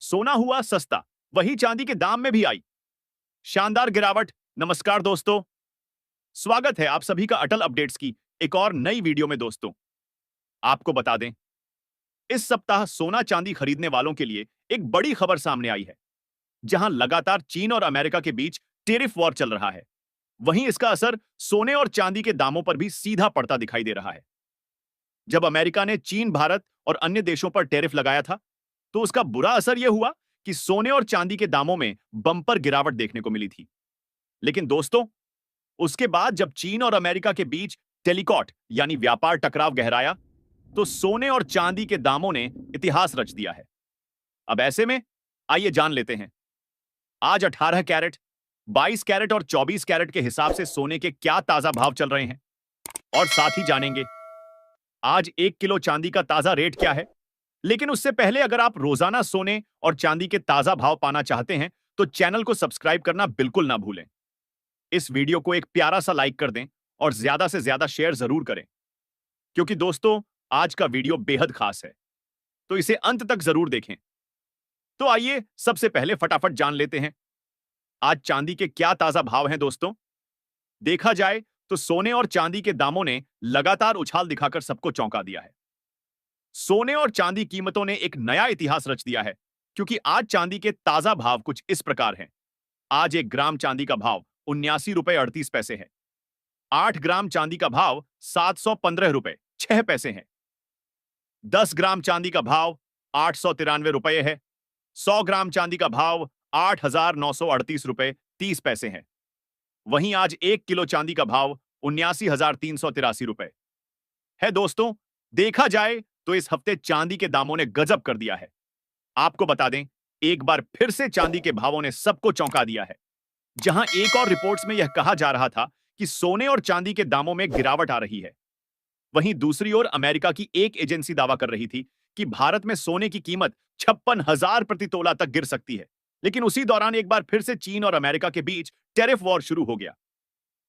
सोना हुआ सस्ता, वही चांदी के दाम में भी आई शानदार गिरावट। नमस्कार दोस्तों, स्वागत है आप सभी का अटल अपडेट्स की एक और नई वीडियो में। दोस्तों, आपको बता दें, इस सप्ताह सोना चांदी खरीदने वालों के लिए एक बड़ी खबर सामने आई है। जहां लगातार चीन और अमेरिका के बीच टेरिफ वॉर चल रहा है, वहीं इसका असर सोने और चांदी के दामों पर भी सीधा पड़ता दिखाई दे रहा है। जब अमेरिका ने चीन, भारत और अन्य देशों पर टेरिफ लगाया था, तो उसका बुरा असर यह हुआ कि सोने और चांदी के दामों में बम्पर गिरावट देखने को मिली थी। लेकिन दोस्तों, उसके बाद जब चीन और अमेरिका के बीच टेलीकॉट यानी व्यापार टकराव गहराया, तो सोने और चांदी के दामों ने इतिहास रच दिया है। अब ऐसे में आइए जान लेते हैं आज 18 कैरेट, 22 कैरेट और 24 कैरेट के हिसाब से सोने के क्या ताजा भाव चल रहे हैं। और साथ ही जानेंगे आज 1 किलो चांदी का ताजा रेट क्या है। लेकिन उससे पहले अगर आप रोजाना सोने और चांदी के ताजा भाव पाना चाहते हैं, तो चैनल को सब्सक्राइब करना बिल्कुल ना भूलें। इस वीडियो को एक प्यारा सा लाइक कर दें और ज्यादा से ज्यादा शेयर जरूर करें, क्योंकि दोस्तों, आज का वीडियो बेहद खास है, तो इसे अंत तक जरूर देखें। तो आइए सबसे पहले फटाफट जान लेते हैं आज चांदी के क्या ताजा भाव हैं। दोस्तों, देखा जाए तो सोने और चांदी के दामों ने लगातार उछाल दिखाकर सबको चौंका दिया है। सोने और चांदी कीमतों ने एक नया इतिहास रच दिया है, क्योंकि आज चांदी के ताजा भाव कुछ इस प्रकार हैं। आज 1 ग्राम चांदी का भाव 79 रुपए 38 पैसे है। 8 ग्राम चांदी का भाव 715 रुपए 6 पैसे है। 10 ग्राम चांदी का भाव 893 रुपए है। 100 ग्राम चांदी का भाव 8,938 रुपए 30 पैसे है। वहीं आज 1 किलो चांदी का भाव 79,383 रुपए है। दोस्तों, देखा जाए तो इस हफ्ते चांदी के दामों ने गजब कर दिया है। आपको बता दें, एक बार फिर से चांदी के भावों ने सबको चौंका दिया है। जहां एक और रिपोर्ट्स में यह कहा जा रहा था कि सोने और चांदी के दामों में गिरावट आ रही है, वहीं दूसरी ओर अमेरिका की एक एजेंसी दावा कर रही थी कि भारत में सोने की कीमत 56,000 प्रति तोला तक गिर सकती है। लेकिन उसी दौरान एक बार फिर से चीन और अमेरिका के बीच टेरिफ वॉर शुरू हो गया,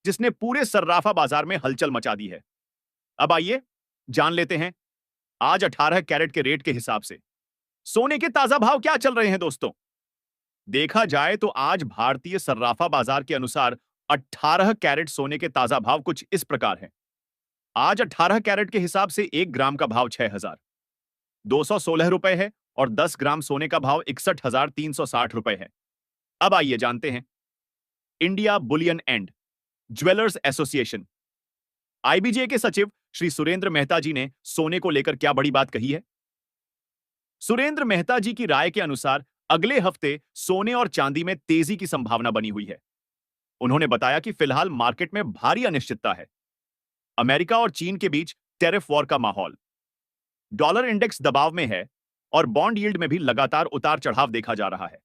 जिसने पूरे सर्राफा बाजार में हलचल मचा दी है। अब आइए जान लेते हैं आज 18 कैरेट के रेट के हिसाब से सोने के ताजा भाव क्या चल रहे हैं। दोस्तों, देखा जाए तो आज भारतीय सर्राफा बाजार के अनुसार 18 कैरेट सोने के ताजा भाव कुछ इस प्रकार हैं। आज 18 कैरेट के हिसाब से 1 ग्राम का भाव 6,216 रुपए है और 10 ग्राम सोने का भाव 61,360 रुपए है। अब आइए जानते हैं India bullion and jewellers association IBJ के सचिव श्री सुरेंद्र मेहता जी ने सोने को लेकर क्या बड़ी बात कही है। सुरेंद्र मेहता जी की राय के अनुसार अगले हफ्ते सोने और चांदी में तेजी की संभावना बनी हुई है। उन्होंने बताया कि फिलहाल मार्केट में भारी अनिश्चितता है। अमेरिका और चीन के बीच टेरिफ वॉर का माहौल, डॉलर इंडेक्स दबाव में है और बॉन्ड यील्ड में भी लगातार उतार चढ़ाव देखा जा रहा है।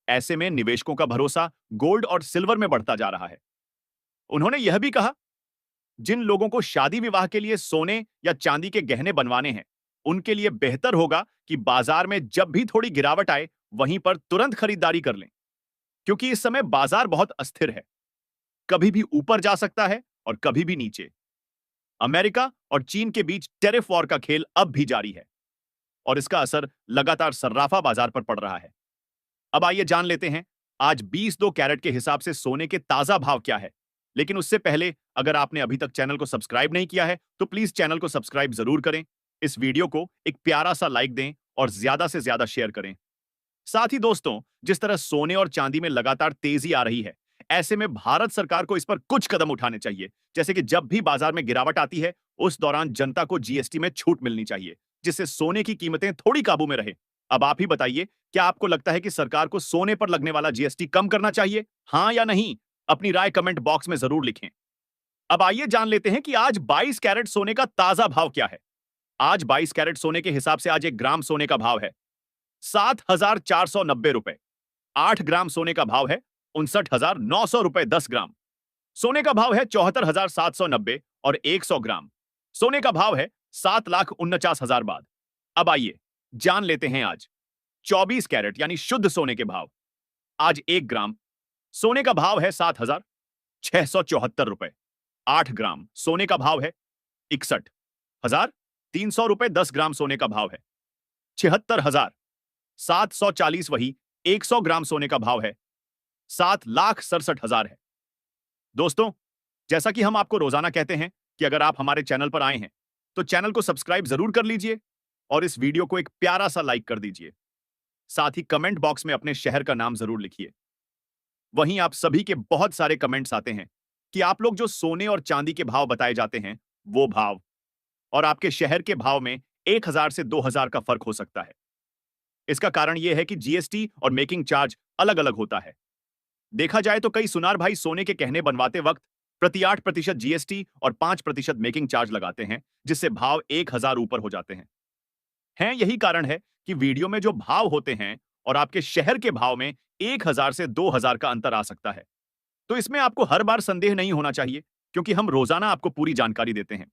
ऐसे में निवेशकों का भरोसा गोल्ड और सिल्वर में बढ़ता जा रहा है। उन्होंने यह भी कहा, जिन लोगों को शादी विवाह के लिए सोने या चांदी के गहने बनवाने हैं, उनके लिए बेहतर होगा कि बाजार में जब भी थोड़ी गिरावट आए, वहीं पर तुरंत खरीदारी कर लें, क्योंकि इस समय बाजार बहुत अस्थिर है। कभी भी ऊपर जा सकता है और कभी भी नीचे। अमेरिका और चीन के बीच टेरिफ वॉर का खेल अब भी जारी है और इसका असर लगातार सर्राफा बाजार पर पड़ रहा है। अब आइए जान लेते हैं आज 22 कैरेट के हिसाब से सोने के ताजा भाव क्या है। लेकिन उससे पहले अगर आपने अभी तक चैनल को सब्सक्राइब नहीं किया है, तो प्लीज चैनल को सब्सक्राइब जरूर करें। इस वीडियो को एक प्यारा सा लाइक दें और ज्यादा से ज्यादा शेयर करें। साथ ही दोस्तों, जिस तरह सोने और चांदी में लगातार तेजी आ रही है, ऐसे में भारत सरकार को इस पर कुछ कदम उठाने चाहिए। जैसे कि जब भी बाजार में गिरावट आती है, उस दौरान जनता को जीएसटी में छूट मिलनी चाहिए, जिससे सोने की कीमतें थोड़ी काबू में रहे। अब आप ही बताइए, क्या आपको लगता है कि सरकार को सोने पर लगने वाला जीएसटी कम करना चाहिए? हाँ या नहीं? अपनी राय कमेंट बॉक्स में जरूर लिखें। अब आइए जान लेते हैं कि आज 22 कैरेट सोने का ताजा भाव क्या है। आज 22 कैरेट सोने के हिसाब से आज 1 ग्राम सोने का भाव है 7,490 रुपए। 8 ग्राम सोने का भाव है 59,900 रुपए 10 ग्राम। सोने का भाव है 74,790 और 100 ग्राम सोने का भाव है 7,49,000 बाद। अब आइए जान लेते हैं आज 24 कैरेट यानी शुद्ध सोने के भाव। आज 1 ग्राम सोने का भाव है 7,674 रुपए। 8 ग्राम सोने का भाव है 61,300 रुपए। 10 ग्राम सोने का भाव है 76,000 740 वही 100 ग्राम सोने का भाव है 7,67,000 है। दोस्तों, जैसा कि हम आपको रोजाना कहते हैं कि अगर आप हमारे चैनल पर आए हैं तो चैनल को सब्सक्राइब जरूर कर लीजिए और इस वीडियो को एक प्यारा सा लाइक कर दीजिए। साथ ही कमेंट बॉक्स में अपने शहर का नाम जरूर लिखिए। वहीं आप सभी के बहुत सारे कमेंट्स आते हैं कि आप लोग जो सोने और चांदी के भाव बताए जाते हैं वो भाव और आपके शहर के भाव में 1,000 से 2,000 का फर्क हो सकता है। इसका कारण यह है कि जीएसटी और मेकिंग चार्ज अलग अलग होता है। देखा जाए तो कई सुनार भाई सोने के गहने बनवाते वक्त प्रति 8% जीएसटी और 5% मेकिंग चार्ज लगाते हैं, जिससे भाव 1,000 ऊपर हो जाते हैं। यही कारण है कि वीडियो में जो भाव होते हैं और आपके शहर के भाव में 1,000 से 2,000 का अंतर आ सकता है। तो इसमें आपको हर बार संदेह नहीं होना चाहिए, क्योंकि हम रोजाना आपको पूरी जानकारी देते हैं।